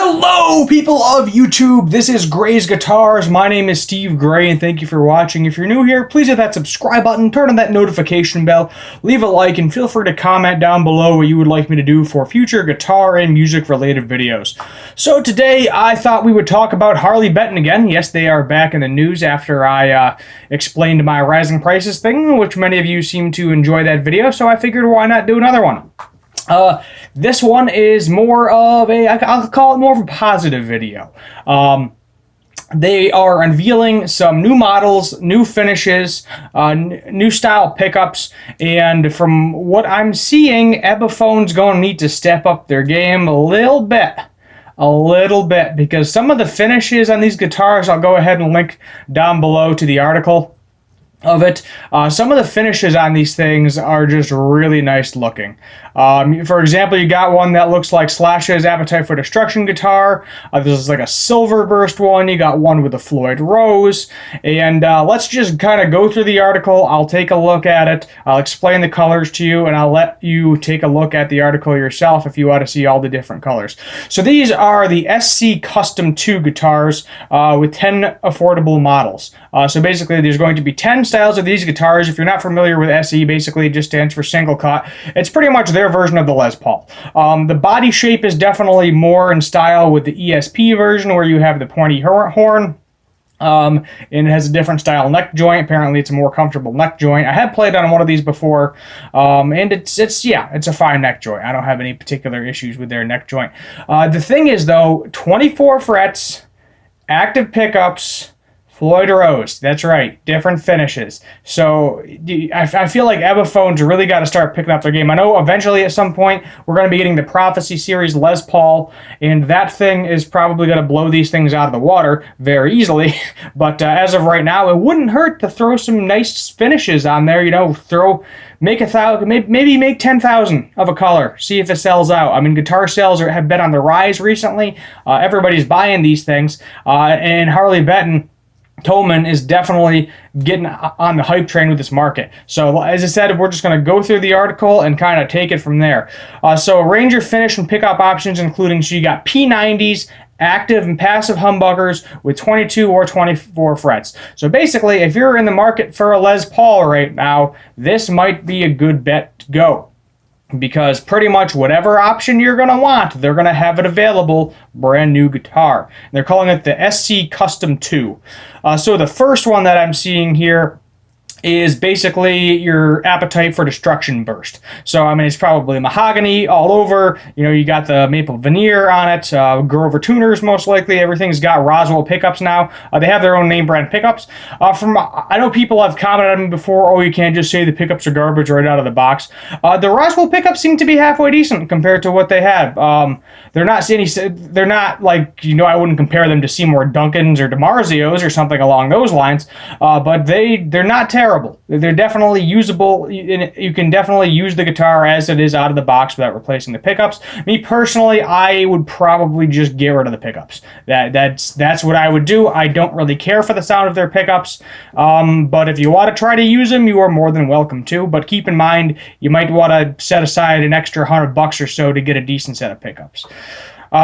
Hello, people of YouTube. This is Gray's Guitars. My name is Steve Gray, and thank you for watching. If you're new here, please hit that subscribe button, turn on that notification bell, leave a like, and feel free to comment down below what you would like me to do for future guitar and music-related videos. So today, I thought we would talk about Harley Benton again. Yes, they are back in the news after I explained my rising prices thing, which many of you seem to enjoy that video, so I figured why not do another one. This one is more of I'll call it more of a positive video. They are unveiling some new models, new finishes, new style pickups, and from what I'm seeing, Ebiphone's going to need to step up their game a little bit, because some of the finishes on these guitars, I'll go ahead and link down below to the article of it. Some of the finishes on these things are just really nice looking. For example, you got one that looks like Slash's Appetite for Destruction guitar. This is like a silver burst one. You got one with a Floyd Rose. And let's just kind of go through the article. I'll take a look at it. I'll explain the colors to you, and I'll let you take a look at the article yourself if you want to see all the different colors. So these are the SC Custom 2 guitars with 10 affordable models. So basically, there's going to be 10 styles of these guitars. If you're not familiar with SE, basically it just stands for single cut. It's pretty much their version of the Les Paul. The body shape is definitely more in style with the ESP version, where you have the pointy horn. And it has a different style neck joint. Apparently it's a more comfortable neck joint. I had played on one of these before, and it's a fine neck joint. I don't have any particular issues with their neck joint. The thing is though, 24 frets, active pickups, Floyd Rose, that's right, different finishes. So I feel like Ebiphone's really got to start picking up their game. I know eventually at some point we're going to be getting the Prophecy Series Les Paul, and that thing is probably going to blow these things out of the water very easily. But as of right now, it wouldn't hurt to throw some nice finishes on there. You know, make 1,000, maybe make 10,000 of a color. See if it sells out. I mean, guitar sales have been on the rise recently. Everybody's buying these things, and Harley Benton, Tolman is definitely getting on the hype train with this market. So as I said, we're just going to go through the article and kind of take it from there. So range of finish and pickup options including, so you got P90s, active and passive humbuckers with 22 or 24 frets. So basically, if you're in the market for a Les Paul right now, this might be a good bet to go, because pretty much whatever option you're going to want, they're going to have it available, brand new guitar. And they're calling it the SC Custom 2. So the first one that I'm seeing here is basically your Appetite for Destruction burst. So, I mean, it's probably mahogany all over. You know, you got the maple veneer on it, Grover tuners most likely. Everything's got Roswell pickups now. They have their own name brand pickups. I know people have commented on me before, oh, you can't just say the pickups are garbage right out of the box. The Roswell pickups seem to be halfway decent compared to what they had. They're not like, you know, I wouldn't compare them to Seymour Duncans or DiMarzios or something along those lines, but they're not terrible. They're definitely usable. You can definitely use the guitar as it is out of the box without replacing the pickups. Me personally, I would probably just get rid of the pickups. That's what I would do. I don't really care for the sound of their pickups, but if you want to try to use them, you are more than welcome to. But keep in mind, you might want to set aside an extra $100 or so to get a decent set of pickups.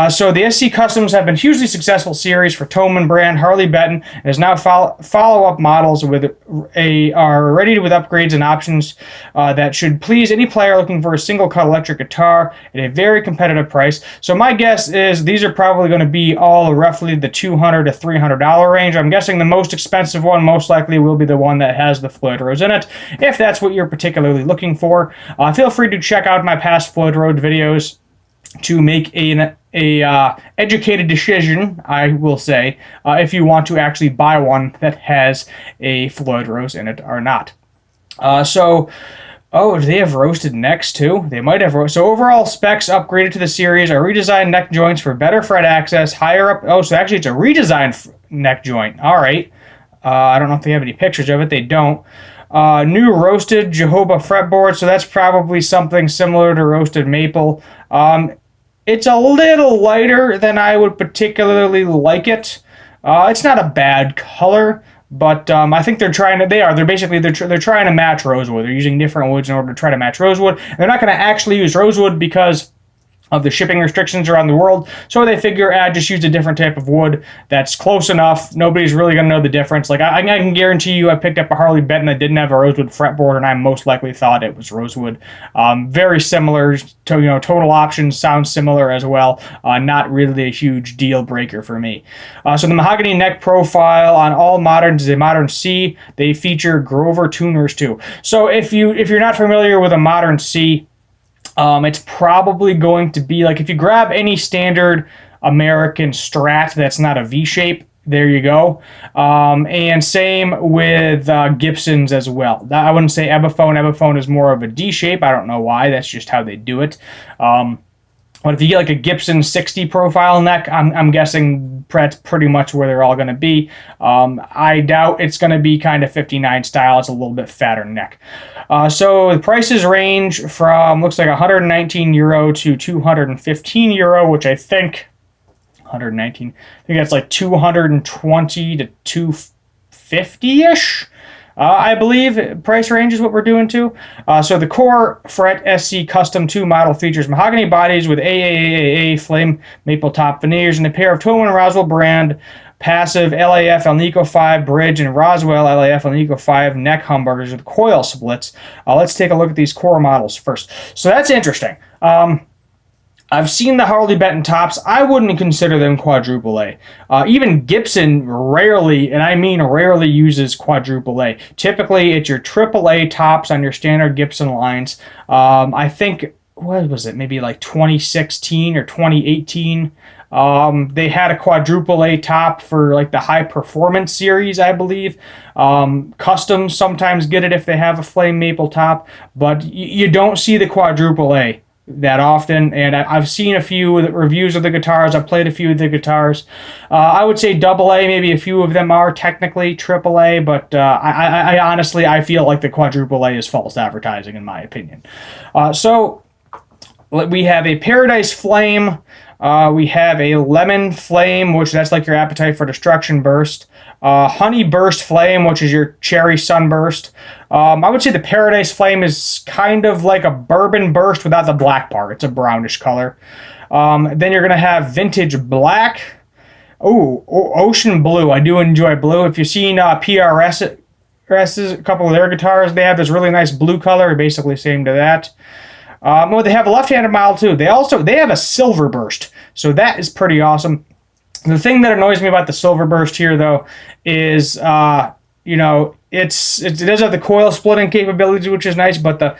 So the SC Customs have been hugely successful series for Tolman brand. Harley Benton is now follow-up models are ready with upgrades and options that should please any player looking for a single-cut electric guitar at a very competitive price. So my guess is these are probably going to be all roughly the $200 to $300 range. I'm guessing the most expensive one most likely will be the one that has the Floyd Rose in it, if that's what you're particularly looking for. Feel free to check out my past Floyd Rose videos to make an educated decision, I will say, if you want to actually buy one that has a Floyd Rose in it or not. Oh, do they have roasted necks too? They might have. So overall specs upgraded to the series are redesigned neck joints for better fret access, higher up. Oh, so actually it's a redesigned neck joint. All right. I don't know if they have any pictures of it. They don't. New roasted Jehovah fretboard, so that's probably something similar to roasted maple. It's a little lighter than I would particularly like it. It's not a bad color, but I think they're trying to match rosewood. They're using different woods in order to try to match rosewood. They're not going to actually use rosewood because of the shipping restrictions around the world. So they figure, just use a different type of wood that's close enough. Nobody's really going to know the difference. Like, I can guarantee you I picked up a Harley Benton that didn't have a rosewood fretboard, and I most likely thought it was rosewood. Very similar, to, total options sound similar as well. Not really a huge deal breaker for me. So the mahogany neck profile on all moderns is a modern C. They feature Grover tuners too. So if you're not familiar with a modern C, it's probably going to be like if you grab any standard American Strat that's not a V shape, there you go. And same with Gibsons as well. I wouldn't say Epiphone. Epiphone is more of a D shape. I don't know why. That's just how they do it. But if you get like a Gibson 60 profile neck, I'm guessing that's pretty much where they're all going to be. I doubt it's going to be kind of 59 style. It's a little bit fatter neck. So the prices range from, looks like 119 euro to 215 euro, which I think 119. I think that's like 220 to 250-ish. I believe price range is what we're doing too. So the core Fret SC Custom 2 model features mahogany bodies with AAAA flame maple top veneers and a pair of Towman Roswell brand passive LAF Alnico 5 bridge and Roswell LAF Alnico 5 neck humbuckers with coil splits. Let's take a look at these core models first. So that's interesting. I've seen the Harley Benton tops. I wouldn't consider them quadruple A. Even Gibson rarely, and I mean rarely, uses quadruple A. Typically, it's your triple A tops on your standard Gibson lines. I think, what was it, maybe like 2016 or 2018. They had a quadruple A top for like the high performance series, I believe. Customs sometimes get it if they have a flame maple top, but you don't see the quadruple A that often, and I've seen a few reviews of the guitars. I've played a few of the guitars. I would say double A, maybe a few of them are technically triple A, but I honestly, I feel like the quadruple A is false advertising in my opinion. So we have a Paradise Flame. We have a Lemon Flame, which that's like your Appetite for Destruction burst. Honey Burst Flame, which is your Cherry Sunburst. I would say the Paradise Flame is kind of like a Bourbon Burst without the black part. It's a brownish color. Then you're going to have Vintage Black. Oh, Ocean Blue. I do enjoy blue. If you've seen PRS, a couple of their guitars, they have this really nice blue color, basically same to that. Well, they have a left-handed model too. They have a Silver Burst, so that is pretty awesome. The thing that annoys me about the Silver Burst here, though, is it does have the coil splitting capabilities, which is nice. But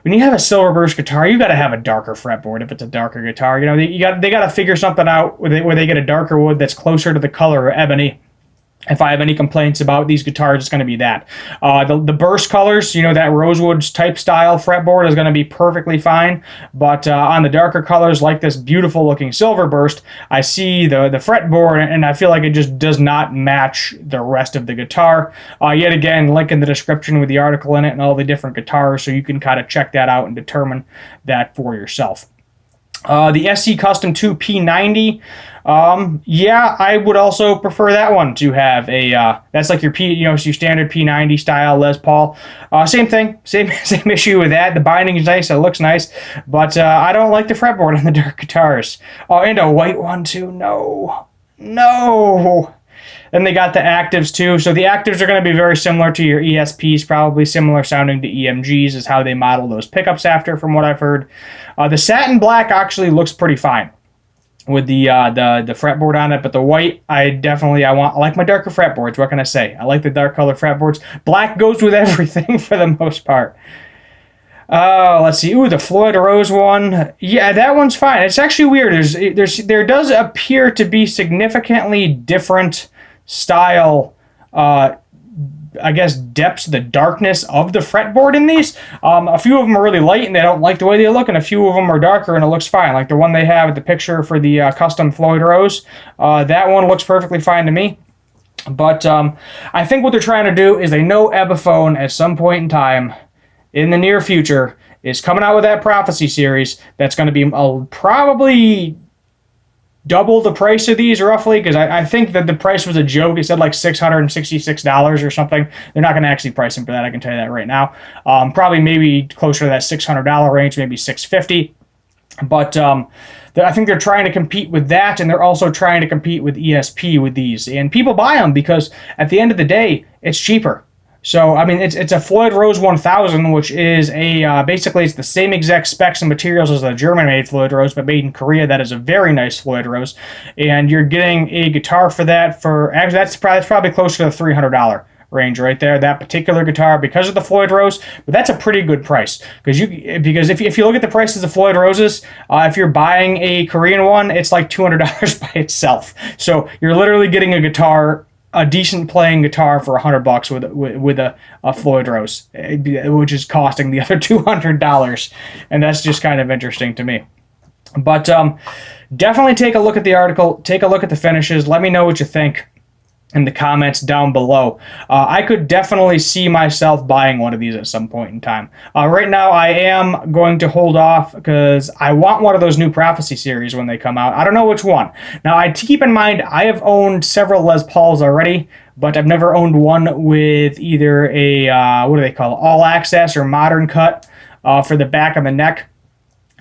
when you have a Silver Burst guitar, you got to have a darker fretboard if it's a darker guitar. They got to figure something out where they get a darker wood that's closer to the color of ebony. If I have any complaints about these guitars, it's going to be that. The burst colors, that rosewood type style fretboard is going to be perfectly fine. But on the darker colors, like this beautiful looking Silver Burst, I see the fretboard and I feel like it just does not match the rest of the guitar. Yet again, link in the description with the article in it and all the different guitars, so you can kind of check that out and determine that for yourself. The SC Custom 2 P90, yeah, I would also prefer that one to have a, that's like your your standard P90 style Les Paul. Same thing, same issue with that. The binding is nice, it looks nice, but I don't like the fretboard on the dark guitars. Oh, and a white one too, no. Then they got the Actives too. So the Actives are going to be very similar to your ESPs, probably similar sounding to EMGs is how they model those pickups after, from what I've heard. The Satin Black actually looks pretty fine with the fretboard on it, but the white, I like my darker fretboards. What can I say? I like the dark color fretboards. Black goes with everything for the most part. Let's see. Ooh, the Floyd Rose one. Yeah, that one's fine. It's actually weird. There does appear to be significantly different style, I guess, depths, the darkness of the fretboard in these. A few of them are really light and they don't like the way they look, and a few of them are darker and it looks fine. Like the one they have at the picture for the custom Floyd Rose. That one looks perfectly fine to me. But I think what they're trying to do is they know Epiphone at some point in time in the near future is coming out with that Prophecy series that's going to be probably double the price of these roughly, because I think that the price was a joke. It said like $666 or something. They're not going to actually price them for that, I can tell you that right now. Probably maybe closer to that $600 range, maybe $650. But I think they're trying to compete with that, and they're also trying to compete with ESP with these. And people buy them because at the end of the day, it's cheaper. So, I mean, it's a Floyd Rose 1000, which is basically it's the same exact specs and materials as the German-made Floyd Rose, but made in Korea. That is a very nice Floyd Rose. And you're getting a guitar for that for, actually, that's probably closer to the $300 range right there, that particular guitar, because of the Floyd Rose. But that's a pretty good price, because if you look at the prices of Floyd Roses, if you're buying a Korean one, it's like $200 by itself. So you're literally getting a guitar, a decent playing guitar, for $100 with a Floyd Rose, which is costing the other $200, and that's just kind of interesting to me. But definitely take a look at the article, take a look at the finishes, let me know what you think in the comments down below. I could definitely see myself buying one of these at some point in time. Right now, I am going to hold off because I want one of those new Prophecy series when they come out. I don't know which one. Now, keep in mind, I have owned several Les Pauls already, but I've never owned one with either a, what do they call it, all access or modern cut for the back of the neck.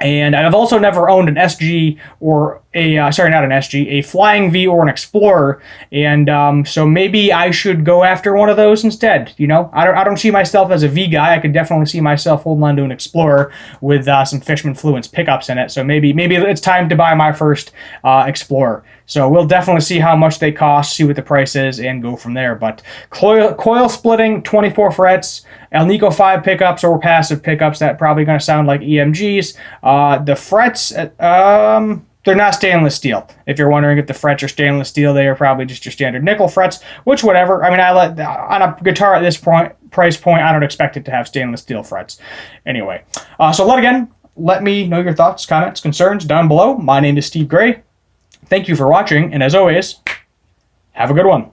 And I've also never owned an SG or not an SG, a Flying V or an Explorer, and so maybe I should go after one of those instead. You know, I don't see myself as a V guy. I could definitely see myself holding on to an Explorer with some Fishman Fluence pickups in it. So maybe it's time to buy my first Explorer. So we'll definitely see how much they cost, see what the price is, and go from there. But coil splitting, 24 frets, Alnico 5 pickups or passive pickups. That probably going to sound like EMGs. The frets, they're not stainless steel. If you're wondering if the frets are stainless steel, they are probably just your standard nickel frets, which whatever. I mean, on a guitar at this price point, I don't expect it to have stainless steel frets. Anyway, so let me know your thoughts, comments, concerns down below. My name is Steve Gray. Thank you for watching, and as always, have a good one.